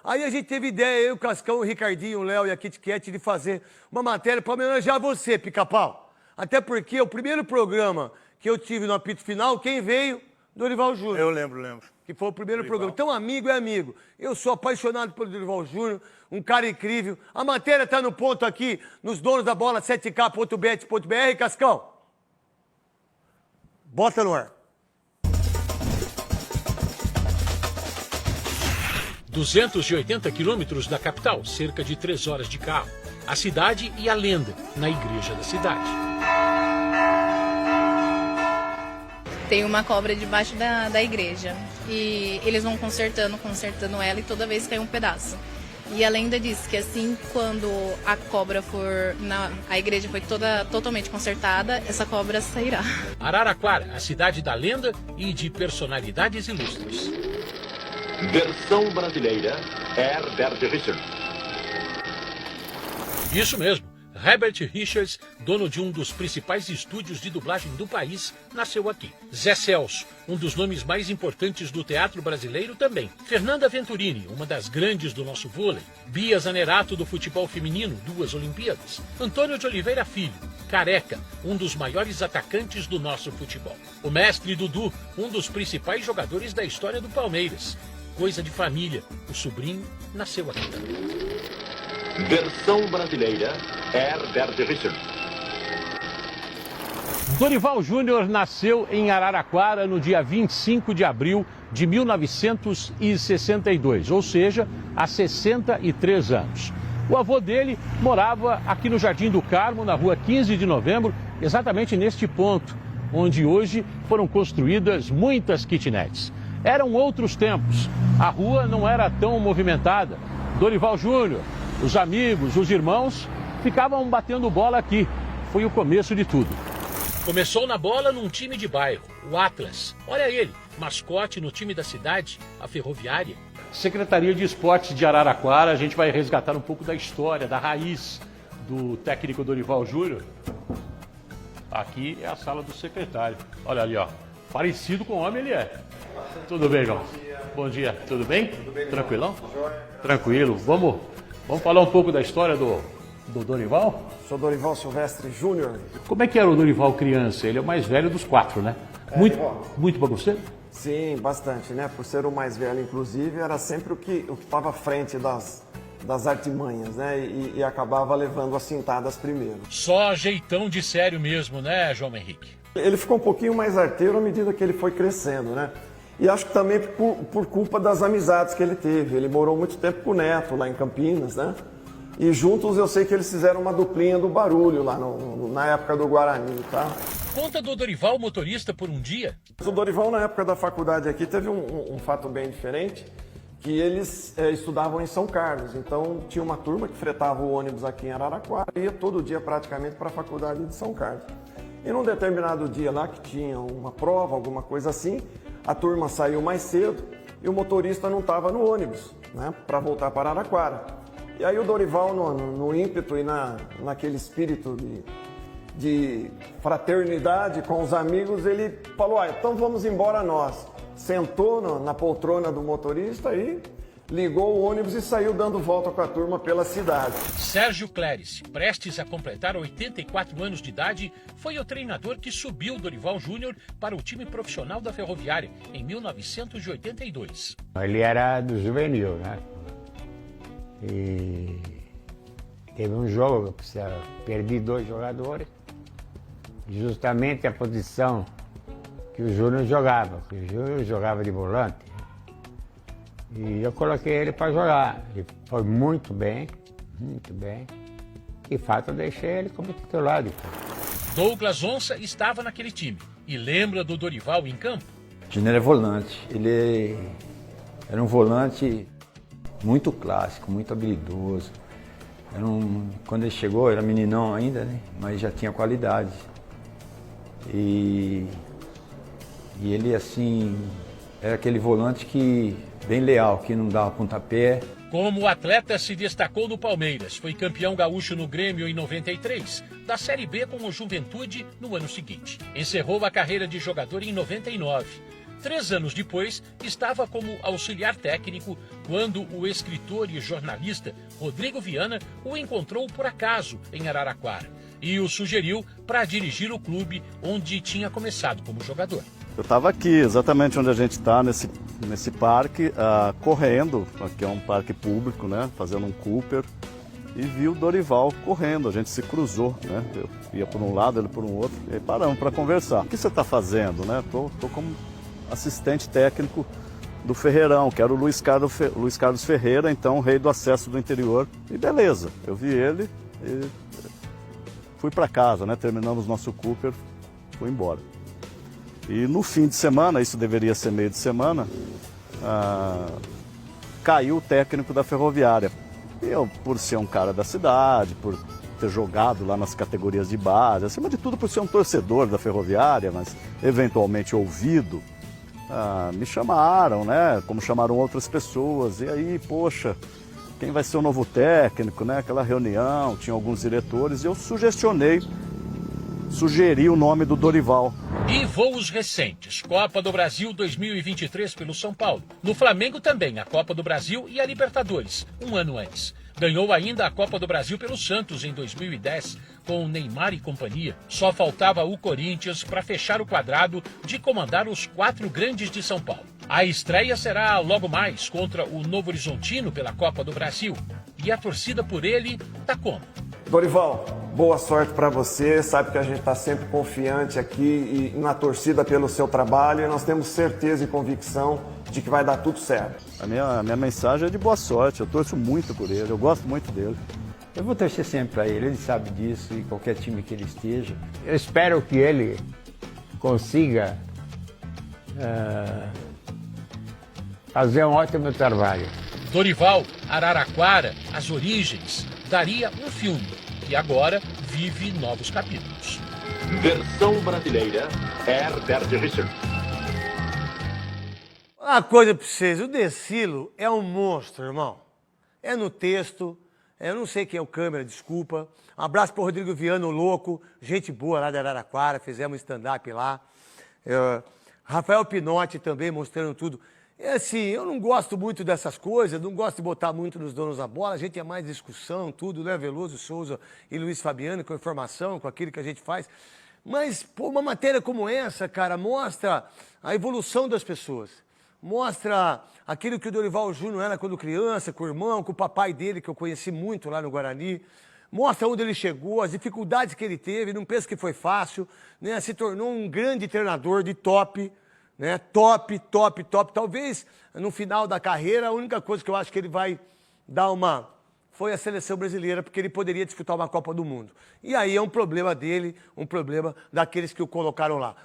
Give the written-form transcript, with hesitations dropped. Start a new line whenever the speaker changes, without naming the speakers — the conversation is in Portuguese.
Aí a gente teve ideia, eu, o Cascão, o Ricardinho, o Léo e a Kit Kat, de fazer uma matéria para homenagear você, Pica-Pau. Até porque o primeiro programa que eu tive no apito final, quem veio? Dorival Júnior.
Eu lembro.
Que foi o primeiro programa. Então, amigo é amigo. Eu sou apaixonado pelo Dorival Júnior, um cara incrível. A matéria tá no ponto aqui, nos donos da bola, 7k.bet.br, Cascão. Bota no ar.
280 quilômetros da capital, cerca de 3 horas de carro. A cidade e a lenda, na igreja da cidade.
Tem uma cobra debaixo da igreja. E eles vão consertando ela e toda vez cai um pedaço. E a lenda diz que assim, quando a cobra for... a igreja foi totalmente consertada, essa cobra sairá.
Araraquara, a cidade da lenda e de personalidades ilustres.
Versão brasileira, Herbert Richards.
Isso mesmo. Herbert Richards, dono de um dos principais estúdios de dublagem do país, nasceu aqui. Zé Celso, um dos nomes mais importantes do teatro brasileiro também. Fernanda Venturini, uma das grandes do nosso vôlei. Bia Zanerato, do futebol feminino, 2 Olimpíadas. Antônio de Oliveira Filho, Careca, um dos maiores atacantes do nosso futebol. O mestre Dudu, um dos principais jogadores da história do Palmeiras. Coisa de família, o sobrinho nasceu aqui também.
Versão brasileira, Herbert Richards.
Dorival Júnior nasceu em Araraquara no dia 25 de abril de 1962, ou seja, há 63 anos. O avô dele morava aqui no Jardim do Carmo, na rua 15 de novembro, exatamente neste ponto, onde hoje foram construídas muitas kitnets. Eram outros tempos, a rua não era tão movimentada. Dorival Júnior, os amigos, os irmãos, ficavam batendo bola aqui. Foi o começo de tudo. Começou na bola num time de bairro, o Atlas. Olha ele, mascote no time da cidade, a Ferroviária. Secretaria de Esportes de Araraquara, a gente vai resgatar um pouco da história, da raiz do técnico Dorival Júnior. Aqui é a sala do secretário. Olha ali, ó. Parecido com o homem ele é. Tudo bem, João? Bom dia, tudo bem? Tudo bem. Tranquilão? Tranquilo. Vamos falar um pouco da história do Dorival?
Sou Dorival Silvestre Júnior.
Como é que era o Dorival criança? Ele é o mais velho dos 4, né? Muito bagunceiro?
Sim, bastante, né? Por ser o mais velho, inclusive, era sempre o que estava à frente das artimanhas, né? E acabava levando as cintadas primeiro.
Só jeitão de sério mesmo, né, João Henrique?
Ele ficou um pouquinho mais arteiro à medida que ele foi crescendo, né? E acho que também por culpa das amizades que ele teve. Ele morou muito tempo com o Neto, lá em Campinas, né? E juntos eu sei que eles fizeram uma duplinha do Barulho lá na época do Guarani, tá?
Conta do Dorival motorista por um dia.
O Dorival, na época da faculdade aqui, teve um fato bem diferente, que eles estudavam em São Carlos. Então tinha uma turma que fretava o ônibus aqui em Araraquara e ia todo dia praticamente para a faculdade de São Carlos. E num determinado dia lá que tinha uma prova, alguma coisa assim, a turma saiu mais cedo e o motorista não estava no ônibus, né, para voltar para Araraquara. E aí o Dorival, no ímpeto e naquele espírito de fraternidade com os amigos, ele falou, então vamos embora nós. Sentou na poltrona do motorista e ligou o ônibus e saiu dando volta com a turma pela cidade.
Sérgio Clérice, prestes a completar 84 anos de idade, foi o treinador que subiu Dorival Júnior para o time profissional da Ferroviária em 1982.
Ele era do juvenil, né? E teve um jogo que eu perdi 2 jogadores, justamente a posição que o Júnior jogava, porque o Júnior jogava de volante. E eu coloquei ele para jogar. Ele foi muito bem, muito bem. De fato, eu deixei ele como titular depois.
Douglas Onça estava naquele time e lembra do Dorival em campo.
Júnior é volante. Ele era um volante muito clássico, muito habilidoso. Quando ele chegou, era meninão ainda, né? Mas já tinha qualidade. E ele, assim, era aquele volante que bem leal, que não dava pontapé.
Como atleta se destacou no Palmeiras, foi campeão gaúcho no Grêmio em 93, da Série B com o Juventude no ano seguinte. Encerrou a carreira de jogador em 99. 3 anos depois, estava como auxiliar técnico quando o escritor e jornalista Rodrigo Viana o encontrou por acaso em Araraquara e o sugeriu para dirigir o clube onde tinha começado como jogador.
Eu estava aqui, exatamente onde a gente está, nesse parque, correndo, aqui é um parque público, né, fazendo um Cooper, e vi o Dorival correndo, a gente se cruzou, né, eu ia por um lado, ele por um outro, e aí paramos para conversar. O que você está fazendo, né? Tô como assistente técnico do Ferreirão, que era o Luiz Carlos Ferreira, então rei do acesso do interior, e beleza, eu vi ele e fui para casa, né, terminamos nosso Cooper, fui embora. E no fim de semana, isso deveria ser meio de semana, caiu o técnico da Ferroviária. Eu, por ser um cara da cidade, por ter jogado lá nas categorias de base, acima de tudo por ser um torcedor da Ferroviária, mas eventualmente ouvido, me chamaram, né? Como chamaram outras pessoas. E aí, poxa, quem vai ser o novo técnico, né? Aquela reunião, tinha alguns diretores, e eu sugeri o nome do Dorival.
E voos recentes, Copa do Brasil 2023 pelo São Paulo. No Flamengo também, a Copa do Brasil e a Libertadores, um ano antes. Ganhou ainda a Copa do Brasil pelo Santos em 2010, com Neymar e companhia. Só faltava o Corinthians para fechar o quadrado de comandar os 4 grandes de São Paulo. A estreia será logo mais contra o Novo Horizontino pela Copa do Brasil. E a torcida por ele tá como?
Dorival, boa sorte para você. Sabe que a gente está sempre confiante aqui e na torcida pelo seu trabalho, e nós temos certeza e convicção de que vai dar tudo certo.
A minha mensagem é de boa sorte, eu torço muito por ele, eu gosto muito dele.
Eu vou torcer sempre para ele sabe disso, e qualquer time que ele esteja.
Eu espero que ele consiga fazer um ótimo trabalho.
Dorival, Araraquara, as origens, daria um filme e agora vive novos capítulos.
Versão brasileira, Herbert Richard.
Uma coisa pra vocês, o Decilo é um monstro, irmão. É no texto, eu não sei quem é o câmera, desculpa. Um abraço pro Rodrigo Viana, o louco, gente boa lá de Araraquara, fizemos stand-up lá. Rafael Pinotti também mostrando tudo. É assim, eu não gosto muito dessas coisas, não gosto de botar muito nos donos da bola, a gente é mais discussão, tudo, né? Veloso, Souza e Luiz Fabiano, com informação, com aquilo que a gente faz. Mas, pô, uma matéria como essa, cara, mostra a evolução das pessoas. Mostra aquilo que o Dorival Júnior era quando criança, com o irmão, com o papai dele, que eu conheci muito lá no Guarani. Mostra onde ele chegou, as dificuldades que ele teve, não penso que foi fácil, né? Se tornou um grande treinador de top, né? Top. Talvez no final da carreira, a única coisa que eu acho que ele vai dar foi a seleção brasileira, porque ele poderia disputar uma Copa do Mundo. E aí é um problema dele, um problema daqueles que o colocaram lá.